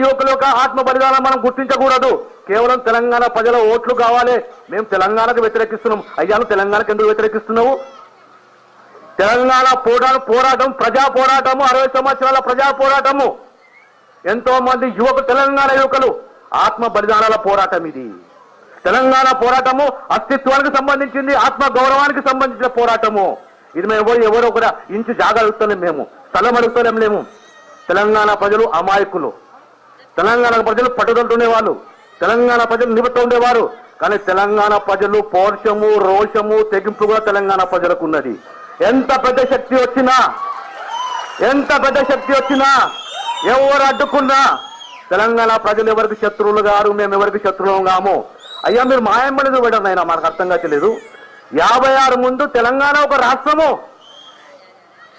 యువకుల యొక్క ఆత్మ బలిదానం మనం గుర్తించకూడదు. కేవలం తెలంగాణ ప్రజల ఓట్లు కావాలి, మేము తెలంగాణకు వ్యతిరేకిస్తున్నాం. అయ్యా నువ్వు తెలంగాణకు ఎందుకు వ్యతిరేకిస్తున్నావు? తెలంగాణ పోరాటం ప్రజా పోరాటము, 60 సంవత్సరాల ప్రజా పోరాటము. ఎంతో మంది తెలంగాణ యువకులు ఆత్మ బలిదానాల పోరాటం ఇది. తెలంగాణ పోరాటము అస్తిత్వానికి సంబంధించింది, ఆత్మ గౌరవానికి సంబంధించిన పోరాటము ఇది. మేము ఎవరో కూడా ఇంచు జాగా అడుగుతలేం, మేము స్థలం అడుగుతలేం లేము. తెలంగాణ ప్రజలు అమాయకులు, తెలంగాణ ప్రజలు పట్టుదలతో ఉండేవాళ్ళు, తెలంగాణ ప్రజలు నిబద్ధత ఉండేవారు. కానీ తెలంగాణ ప్రజలు పౌరుషము, రోషము, తెగింపు కూడా తెలంగాణ ప్రజలకు ఉన్నది. ఎంత పెద్ద శక్తి వచ్చినా ఎవరు అడ్డుకున్నా తెలంగాణ ప్రజలు ఎవరికి శత్రువులు గారు, మేము ఎవరికి శత్రువులు కాము. అయ్యా మీరు మాయమ్మడిది పెట్టడం అయినా మనకు అర్థం కావట్లేదు. 56 ముందు తెలంగాణ ఒక రాష్ట్రము,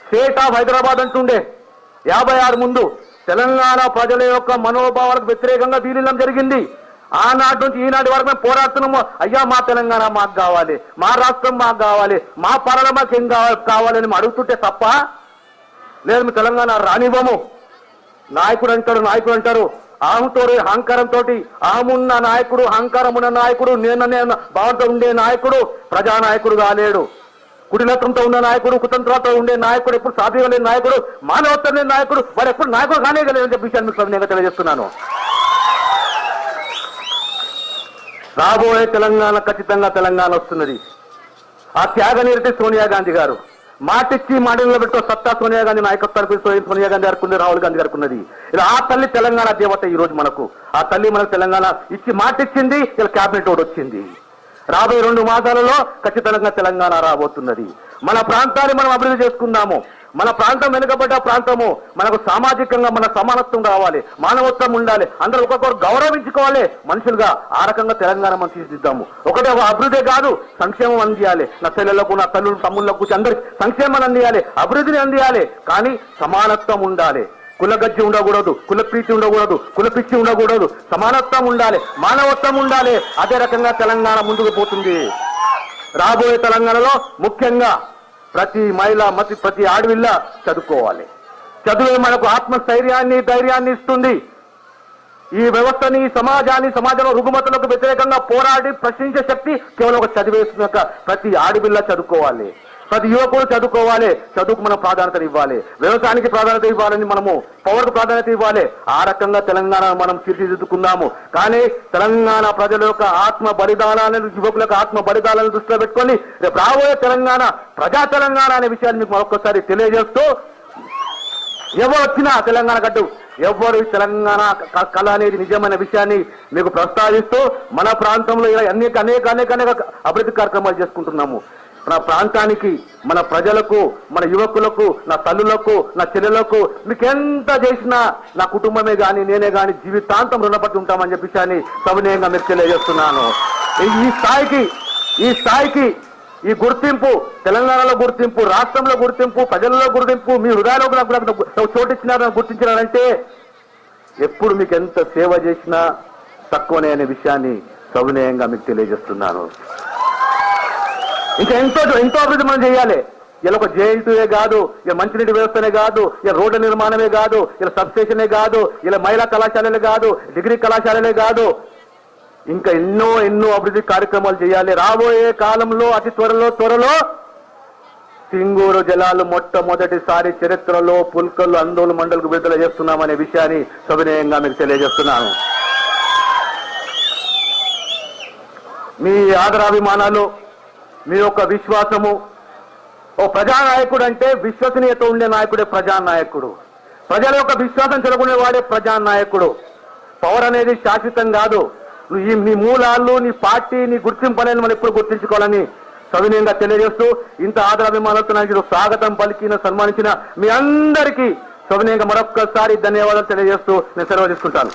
స్టేట్ ఆఫ్ హైదరాబాద్ అంటుండే. 56 ముందు తెలంగాణ ప్రజల యొక్క మనోభావాలకు వ్యతిరేకంగా విలీనం జరిగింది. ఆనాటి నుంచి ఈనాటి వరకు మేము పోరాడుతున్నాము. అయ్యా మా తెలంగాణ మాకు కావాలి, మా రాష్ట్రం మాకు కావాలి, మా పాలన మాకు ఏం కావాలని అడుగుతుంటే తప్ప లేదు మీ తెలంగాణ రానివ్వము. నాయకుడు అంటారు అహంతో, అహంకారంతో, అహమున్న నాయకుడు, అహంకారం ఉన్న నాయకుడు, నేను భావంతో ఉండే నాయకుడు ప్రజానాయకుడు కాలేడు. కుటిలత్వంతో ఉన్న నాయకుడు, కుతంత్రాలతో ఉండే నాయకుడు, ఎప్పుడు సాధ్యం లేని నాయకుడు, మానవత్వం లేని నాయకుడు, వాడు ఎప్పుడు నాయకుడు కానేయగలేదని చెప్పే విషయాన్ని మీకు నేను తెలియజేస్తున్నాను. రాబోయే తెలంగాణ ఖచ్చితంగా తెలంగాణ వస్తున్నది. ఆ త్యాగనిరతి సోనియా గాంధీ గారు మాటిచ్చి మాటల్లో పెట్టో సత్తా సోనియా గాంధీ నాయకత్వానికి సోనియా గాంధీ గారికి ఉంది, రాహుల్ గాంధీ గారికి ఉన్నది. ఇలా ఆ తల్లి తెలంగాణ దేవత ఈ రోజు మనకు. ఆ తల్లి మనకు తెలంగాణ ఇచ్చి మాటిచ్చింది. ఇలా క్యాబినెట్ ఓటు వచ్చింది. రాబోయే 2 మాసాలలో ఖచ్చితంగా తెలంగాణ రాబోతున్నది. మన ప్రాంతాన్ని మనం అభివృద్ధి చేసుకుందాము. మన ప్రాంతం వెనుకబడ్డ ప్రాంతము, మనకు సామాజికంగా మన సమానత్వం రావాలి, మానవత్వం ఉండాలి, అందరూ ఒక్కొక్కరు గౌరవించుకోవాలి మనుషులుగా. ఆ రకంగా తెలంగాణ మనం తీర్చిదిద్దాము. ఒకటే అభివృద్ధి కాదు, సంక్షేమం అందియాలి. నా చెల్లెళ్లకు, నా తల్లులు, తమ్ముళ్లకు, అందరికి సంక్షేమాన్ని అందియాలి, అభివృద్ధిని అందియాలి. కానీ సమానత్వం ఉండాలి. కులగజ్జి ఉండకూడదు, కులప్రీతి ఉండకూడదు, కులపిచ్చి ఉండకూడదు. సమానత్వం ఉండాలి, మానవత్వం ఉండాలి. అదే రకంగా తెలంగాణ ముందుకు పోతుంది. రాబోయే తెలంగాణలో ముఖ్యంగా ప్రతి మహిళ, ప్రతి ఆడవిల్ల చదువుకోవాలి. చదువే మనకు ఆత్మస్థైర్యాన్ని, ధైర్యాన్ని ఇస్తుంది. ఈ వ్యవస్థని, సమాజంలో రుగ్మతలకు వ్యతిరేకంగా పోరాడి ప్రశ్నించే శక్తి కేవలం ఒక చదివేస్తున్న ప్రతి ఆడవిల్ల చదువుకోవాలి. ప్రతి యువకుడు చదువుకోవాలి. చదువుకు మనం ప్రాధాన్యత ఇవ్వాలి. వ్యవసాయానికి ప్రాధాన్యత ఇవ్వాలని, మనము పవర్కు ప్రాధాన్యత ఇవ్వాలి. ఆ రకంగా తెలంగాణ మనం తీర్చిదిద్దుకుందాము. కానీ తెలంగాణ ప్రజల యొక్క ఆత్మ బలిదానాలను, యువకుల యొక్క ఆత్మ బలిదానాలను దృష్టిలో పెట్టుకొని రేపు రాబోయే తెలంగాణ ప్రజా తెలంగాణ అనే విషయాన్ని మీకు మరొకసారి తెలియజేస్తూ, ఎవరు వచ్చినా తెలంగాణ గడ్డు, ఎవరు తెలంగాణ కళ అనేది నిజమైన విషయాన్ని మీకు ప్రస్తావిస్తూ మన ప్రాంతంలో ఇలా అనేక అభివృద్ధి కార్యక్రమాలు చేసుకుంటున్నాము. మన ప్రాంతానికి, మన ప్రజలకు, మన యువకులకు, నా తల్లులకు, నా చెల్లెలకు మీకు ఎంత చేసినా నా కుటుంబమే కానీ, నేనే కానీ జీవితాంతం రుణపడి ఉంటామని చెప్పి విషయాన్ని సవినయంగా మీకు తెలియజేస్తున్నాను. ఈ స్థాయికి ఈ గుర్తింపు, తెలంగాణలో గుర్తింపు, రాష్ట్రంలో గుర్తింపు, ప్రజల్లో గుర్తింపు, మీ హృదయాలకు నాకు చోటిచ్చినారని గుర్తించినారంటే ఎప్పుడు మీకు ఎంత సేవ చేసినా తక్కువనే అనే విషయాన్ని సవినయంగా మీకు తెలియజేస్తున్నాను. ఇంకా ఎంతో అభివృద్ధి మనం చేయాలి. ఇలా ఒక జేఎన్టీఏ కాదు, ఇలా మంచినీటి వ్యవస్థనే కాదు, ఇలా రోడ్ల నిర్మాణమే కాదు, ఇలా సబ్స్టేషనే కాదు, ఇలా మహిళా కళాశాలలే కాదు, డిగ్రీ కళాశాలలే కాదు, ఇంకా ఎన్నో అభివృద్ధి కార్యక్రమాలు చేయాలి. రాబోయే కాలంలో అతి త్వరలో సింగూరు జలాలు మొట్టమొదటిసారి చరిత్రలో పుల్కలు, అందోలు మండలకు విడుదల చేస్తున్నామనే విషయాన్ని సవినయంగా మీకు తెలియజేస్తున్నాను. మీ ఆదరాభిమానాలు, మీ యొక్క విశ్వాసము, ఓ ప్రజానాయకుడు అంటే విశ్వసనీయత ఉండే నాయకుడే ప్రజానాయకుడు. ప్రజల యొక్క విశ్వాసం చెలగొనేవాడే ప్రజానాయకుడు. పవర్ అనేది శాశ్వతం కాదు. నీ మూలాలు, నీ పార్టీ, నీ గుర్తింపు అనేది మనం ఎప్పుడు గుర్తించుకోవాలని సవినయంగా తెలియజేస్తూ, ఇంత ఆదరాభిమానాలతో నాకు స్వాగతం పలికిన, సన్మానించిన మీ అందరికీ సవినయంగా మరొక్కసారి ధన్యవాదాలు తెలియజేస్తూ నేను సెలవు తీసుకుంటాను.